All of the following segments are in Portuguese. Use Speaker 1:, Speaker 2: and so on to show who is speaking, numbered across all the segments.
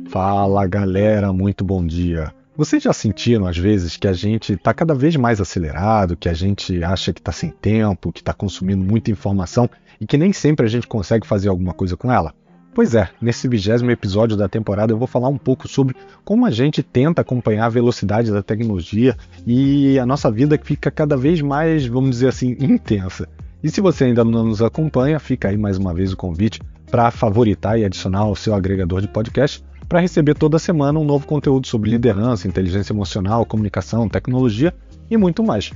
Speaker 1: Fala galera, muito bom dia. Vocês já sentiram às vezes que a gente está cada vez mais acelerado, que a gente acha que está sem tempo, que está consumindo muita informação e que nem sempre a gente consegue fazer alguma coisa com ela? Pois é, nesse 20º episódio da temporada eu vou falar um pouco sobre como a gente tenta acompanhar a velocidade da tecnologia e a nossa vida fica cada vez mais, vamos dizer assim, intensa. E se você ainda não nos acompanha, fica aí mais uma vez o convite para favoritar e adicionar ao seu agregador de podcast para receber toda semana um novo conteúdo sobre liderança, inteligência emocional, comunicação, tecnologia e muito mais.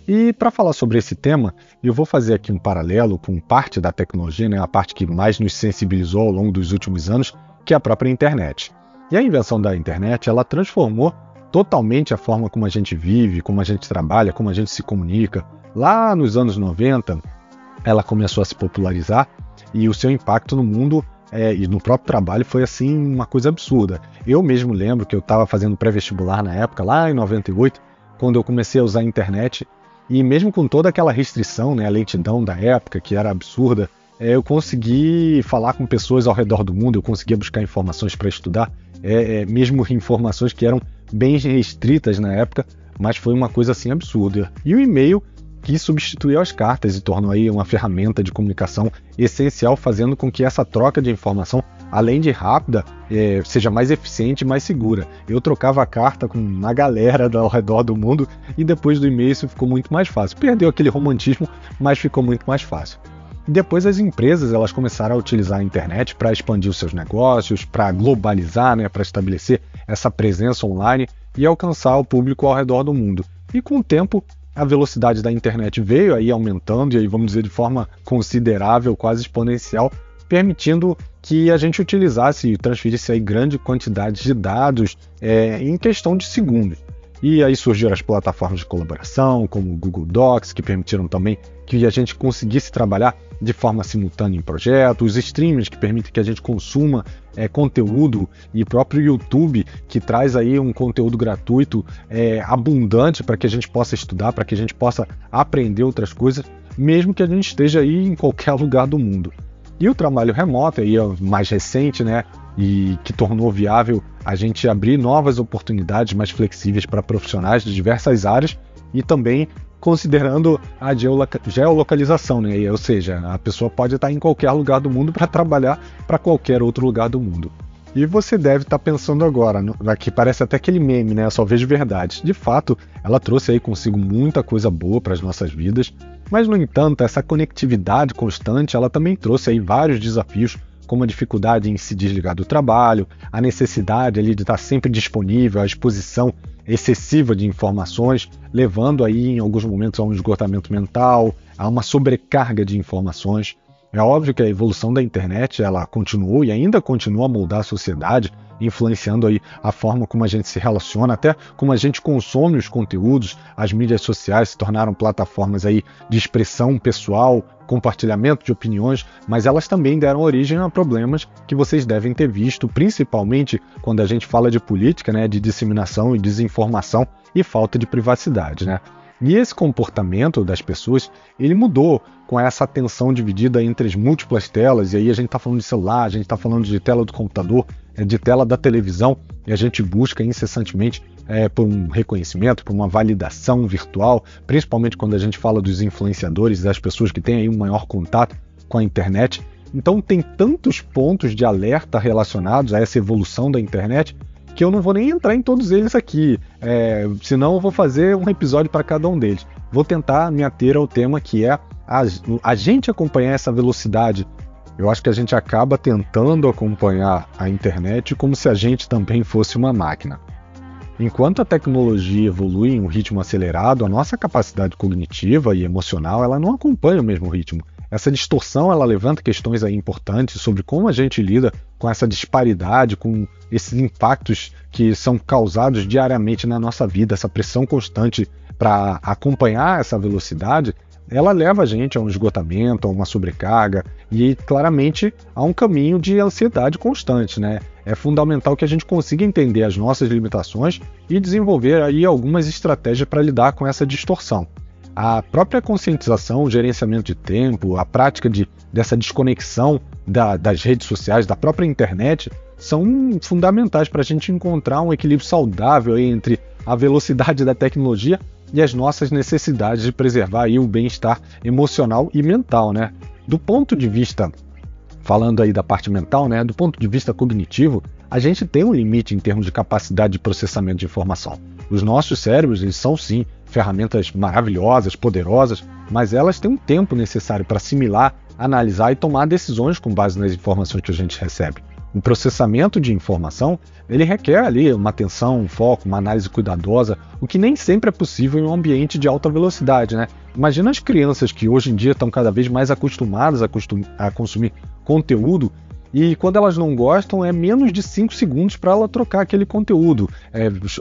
Speaker 1: E para falar sobre esse tema, eu vou fazer aqui um paralelo com parte da tecnologia, a parte que mais nos sensibilizou ao longo dos últimos anos, que é a própria internet. E a invenção da internet, ela transformou totalmente a forma como a gente vive, como a gente trabalha, como a gente se comunica. Lá nos anos 90, ela começou a se popularizar e o seu impacto no mundo e no próprio trabalho foi assim uma coisa absurda. Eu mesmo lembro que eu estava fazendo pré-vestibular na época, lá em 98, quando eu comecei a usar a internet, e mesmo com toda aquela restrição, a lentidão da época, que era absurda, eu consegui falar com pessoas ao redor do mundo, eu conseguia buscar informações para estudar, mesmo informações que eram bem restritas na época, mas foi uma coisa assim absurda. E o e-mail que substituiu as cartas e tornou aí uma ferramenta de comunicação essencial, fazendo com que essa troca de informação, além de rápida, seja mais eficiente e mais segura. Eu trocava a carta com uma galera ao redor do mundo e depois do e-mail isso ficou muito mais fácil. Perdeu aquele romantismo, mas ficou muito mais fácil. Depois as empresas elas começaram a utilizar a internet para expandir os seus negócios, para globalizar, para estabelecer essa presença online e alcançar o público ao redor do mundo. E com o tempo, a velocidade da internet veio aí aumentando, e aí vamos dizer de forma considerável, quase exponencial, permitindo que a gente utilizasse e transferisse aí grande quantidade de dados em questão de segundos. E aí surgiram as plataformas de colaboração, como o Google Docs, que permitiram também que a gente conseguisse trabalhar de forma simultânea em projetos, os streamers que permitem que a gente consuma conteúdo, e o próprio YouTube, que traz aí um conteúdo gratuito abundante para que a gente possa estudar, para que a gente possa aprender outras coisas, mesmo que a gente esteja aí em qualquer lugar do mundo. E o trabalho remoto aí é o mais recente, e que tornou viável a gente abrir novas oportunidades mais flexíveis para profissionais de diversas áreas e também considerando a geolocalização, ou seja, a pessoa pode estar em qualquer lugar do mundo para trabalhar para qualquer outro lugar do mundo. E você deve estar pensando agora, que parece até aquele meme, só vejo verdade. De fato, ela trouxe aí consigo muita coisa boa para as nossas vidas, mas no entanto, essa conectividade constante, ela também trouxe aí vários desafios, como a dificuldade em se desligar do trabalho, a necessidade ali de estar sempre disponível, a exposição excessiva de informações, levando aí em alguns momentos a um esgotamento mental, a uma sobrecarga de informações. É óbvio que a evolução da internet ela continuou e ainda continua a moldar a sociedade, influenciando aí a forma como a gente se relaciona, até como a gente consome os conteúdos. As mídias sociais se tornaram plataformas aí de expressão pessoal, compartilhamento de opiniões, mas elas também deram origem a problemas que vocês devem ter visto, principalmente quando a gente fala de política, de disseminação e desinformação e falta de privacidade, E esse comportamento das pessoas, ele mudou com essa atenção dividida entre as múltiplas telas, e aí a gente está falando de celular, a gente está falando de tela do computador, de tela da televisão, e a gente busca incessantemente por um reconhecimento, por uma validação virtual, principalmente quando a gente fala dos influenciadores, das pessoas que têm aí um maior contato com a internet. Então tem tantos pontos de alerta relacionados a essa evolução da internet, que eu não vou nem entrar em todos eles aqui, senão eu vou fazer um episódio para cada um deles. Vou tentar me ater ao tema que é a gente acompanhar essa velocidade. Eu acho que a gente acaba tentando acompanhar a internet como se a gente também fosse uma máquina. Enquanto a tecnologia evolui em um ritmo acelerado, a nossa capacidade cognitiva e emocional ela não acompanha o mesmo ritmo. Essa distorção ela levanta questões aí importantes sobre como a gente lida com essa disparidade, com esses impactos que são causados diariamente na nossa vida, essa pressão constante para acompanhar essa velocidade, ela leva a gente a um esgotamento, a uma sobrecarga e claramente a um caminho de ansiedade constante, É fundamental que a gente consiga entender as nossas limitações e desenvolver aí algumas estratégias para lidar com essa distorção. A própria conscientização, o gerenciamento de tempo, a prática dessa desconexão das redes sociais, da própria internet, são fundamentais para a gente encontrar um equilíbrio saudável entre a velocidade da tecnologia e as nossas necessidades de preservar aí o bem-estar emocional e mental, né? Do ponto de vista, falando aí da parte mental, né? Do ponto de vista cognitivo, a gente tem um limite em termos de capacidade de processamento de informação. Os nossos cérebros, eles são sim ferramentas maravilhosas, poderosas, mas elas têm um tempo necessário para assimilar, analisar e tomar decisões com base nas informações que a gente recebe. O processamento de informação, ele requer ali uma atenção, um foco, uma análise cuidadosa, o que nem sempre é possível em um ambiente de alta velocidade, né? Imagina as crianças que hoje em dia estão cada vez mais acostumadas a consumir conteúdo e quando elas não gostam é menos de 5 segundos para ela trocar aquele conteúdo.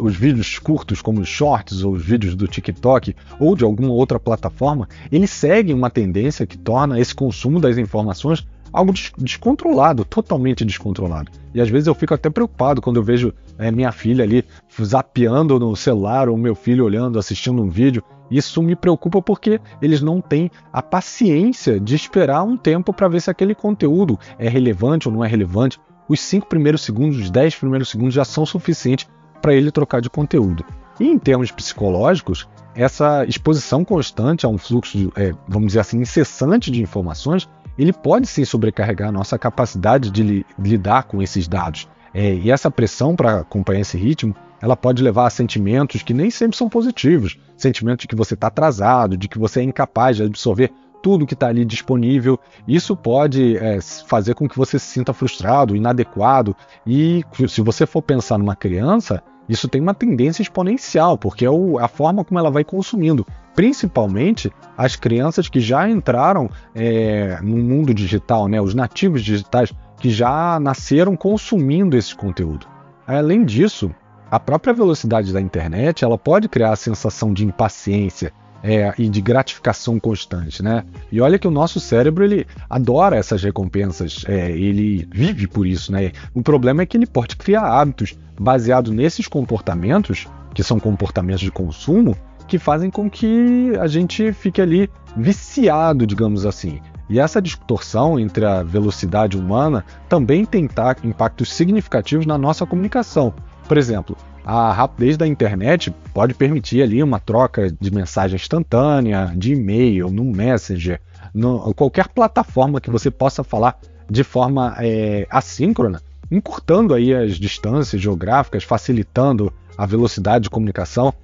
Speaker 1: Os vídeos curtos como os shorts ou os vídeos do TikTok ou de alguma outra plataforma, eles seguem uma tendência que torna esse consumo das informações algo descontrolado, totalmente descontrolado. E às vezes eu fico até preocupado quando eu vejo minha filha ali zapeando no celular ou meu filho olhando, assistindo um vídeo. Isso me preocupa porque eles não têm a paciência de esperar um tempo para ver se aquele conteúdo é relevante ou não é relevante. Os 5 primeiros segundos, os 10 primeiros segundos já são suficientes para ele trocar de conteúdo. E em termos psicológicos, essa exposição constante a um fluxo, vamos dizer assim, incessante de informações, ele pode sim sobrecarregar a nossa capacidade de lidar com esses dados. E essa pressão para acompanhar esse ritmo, ela pode levar a sentimentos que nem sempre são positivos. Sentimentos de que você está atrasado, de que você é incapaz de absorver tudo que está ali disponível. Isso pode fazer com que você se sinta frustrado, inadequado. E se você for pensar numa criança, isso tem uma tendência exponencial, porque é a forma como ela vai consumindo. Principalmente as crianças que já entraram no mundo digital, né? Os nativos digitais que já nasceram consumindo esse conteúdo. Além disso, a própria velocidade da internet ela pode criar a sensação de impaciência e de gratificação constante, né? E olha que o nosso cérebro ele adora essas recompensas, ele vive por isso, né? O problema é que ele pode criar hábitos baseados nesses comportamentos, que são comportamentos de consumo, que fazem com que a gente fique ali viciado, digamos assim. E essa distorção entre a velocidade humana também tem impactos significativos na nossa comunicação. Por exemplo, a rapidez da internet pode permitir ali uma troca de mensagem instantânea, de e-mail, no Messenger, qualquer plataforma que você possa falar de forma assíncrona, encurtando aí as distâncias geográficas, facilitando a velocidade de comunicação.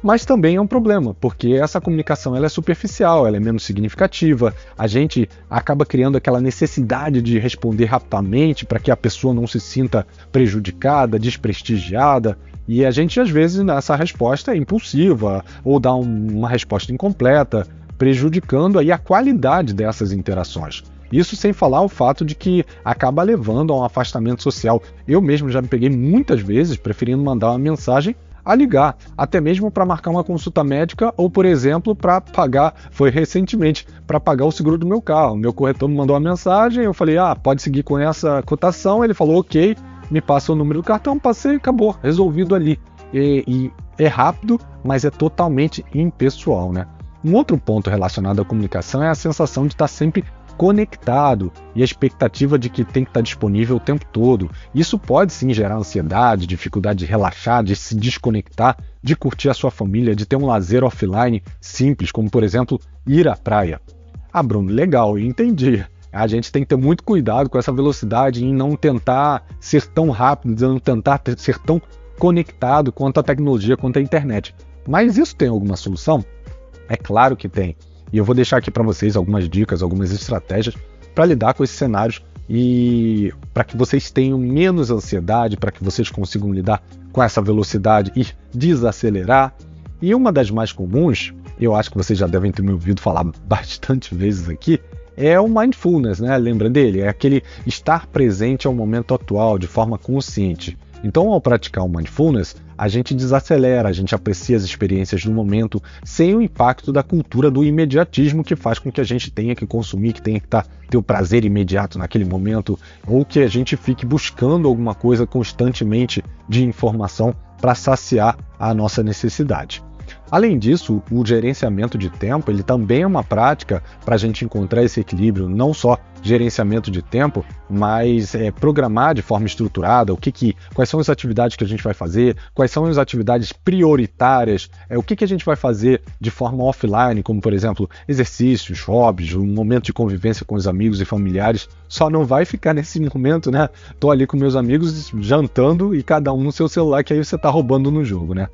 Speaker 1: Mas também é um problema, porque essa comunicação ela é superficial, ela é menos significativa, a gente acaba criando aquela necessidade de responder rapidamente para que a pessoa não se sinta prejudicada, desprestigiada, e a gente às vezes nessa resposta é impulsiva ou dá uma resposta incompleta, prejudicando aí a qualidade dessas interações. Isso sem falar o fato de que acaba levando a um afastamento social. Eu mesmo já me peguei muitas vezes preferindo mandar uma mensagem a ligar, até mesmo para marcar uma consulta médica ou, por exemplo, para pagar, foi recentemente, para pagar o seguro do meu carro. Meu corretor me mandou uma mensagem, eu falei, pode seguir com essa cotação, ele falou, ok, me passa o número do cartão, passei, acabou, resolvido ali. E é rápido, mas é totalmente impessoal, né? Um outro ponto relacionado à comunicação é a sensação de estar sempre conectado e a expectativa de que tem que estar disponível o tempo todo. Isso pode sim gerar ansiedade, dificuldade de relaxar, de se desconectar, de curtir a sua família, de ter um lazer offline simples, como por exemplo, ir à praia. Bruno, legal, entendi. A gente tem que ter muito cuidado com essa velocidade em não tentar ser tão rápido, não tentar ser tão conectado quanto a tecnologia, quanto a internet. Mas isso tem alguma solução? É claro que tem. E eu vou deixar aqui para vocês algumas dicas, algumas estratégias para lidar com esses cenários e para que vocês tenham menos ansiedade, para que vocês consigam lidar com essa velocidade e desacelerar. E uma das mais comuns, eu acho que vocês já devem ter me ouvido falar bastante vezes aqui, é o mindfulness, né? Lembra dele? É aquele estar presente ao momento atual, de forma consciente. Então, ao praticar o mindfulness, a gente desacelera, a gente aprecia as experiências do momento sem o impacto da cultura do imediatismo que faz com que a gente tenha que consumir, que tenha que ter o prazer imediato naquele momento, ou que a gente fique buscando alguma coisa constantemente de informação para saciar a nossa necessidade. Além disso, o gerenciamento de tempo, ele também é uma prática para a gente encontrar esse equilíbrio, não só gerenciamento de tempo, mas programar de forma estruturada quais são as atividades que a gente vai fazer, quais são as atividades prioritárias, o que a gente vai fazer de forma offline, como por exemplo, exercícios, hobbies, um momento de convivência com os amigos e familiares. Só não vai ficar nesse momento, né? Tô ali com meus amigos jantando e cada um no seu celular, que aí você tá roubando no jogo, né?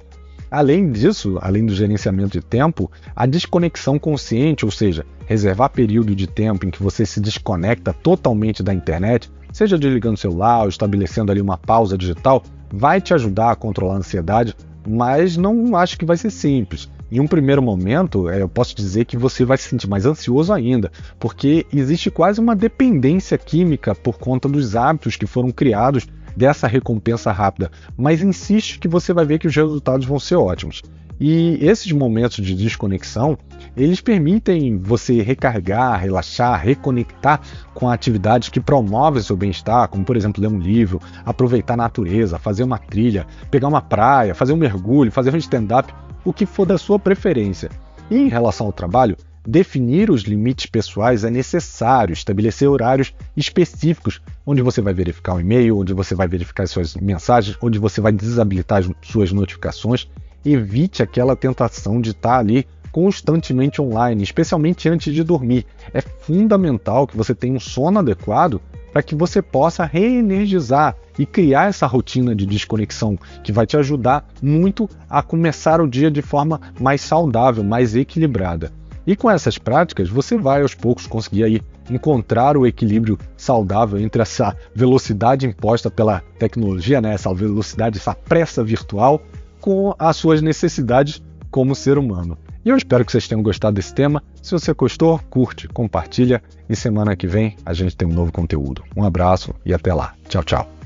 Speaker 1: Além disso, além do gerenciamento de tempo, a desconexão consciente, ou seja, reservar período de tempo em que você se desconecta totalmente da internet, seja desligando o celular ou estabelecendo ali uma pausa digital, vai te ajudar a controlar a ansiedade, mas não acho que vai ser simples. Em um primeiro momento, eu posso dizer que você vai se sentir mais ansioso ainda, porque existe quase uma dependência química por conta dos hábitos que foram criados dessa recompensa rápida, mas insiste que você vai ver que os resultados vão ser ótimos. E esses momentos de desconexão, eles permitem você recarregar, relaxar, reconectar com atividades que promovem seu bem-estar, como por exemplo ler um livro, aproveitar a natureza, fazer uma trilha, pegar uma praia, fazer um mergulho, fazer um stand-up, o que for da sua preferência. E em relação ao trabalho, definir os limites pessoais é necessário, estabelecer horários específicos, onde você vai verificar o e-mail, onde você vai verificar suas mensagens, onde você vai desabilitar as suas notificações. Evite aquela tentação de estar ali constantemente online, especialmente antes de dormir. É fundamental que você tenha um sono adequado para que você possa reenergizar e criar essa rotina de desconexão que vai te ajudar muito a começar o dia de forma mais saudável, mais equilibrada. E com essas práticas, você vai aos poucos conseguir aí encontrar o equilíbrio saudável entre essa velocidade imposta pela tecnologia, né? Essa velocidade, essa pressa virtual, com as suas necessidades como ser humano. E eu espero que vocês tenham gostado desse tema. Se você gostou, curte, compartilha e semana que vem a gente tem um novo conteúdo. Um abraço e até lá. Tchau, tchau.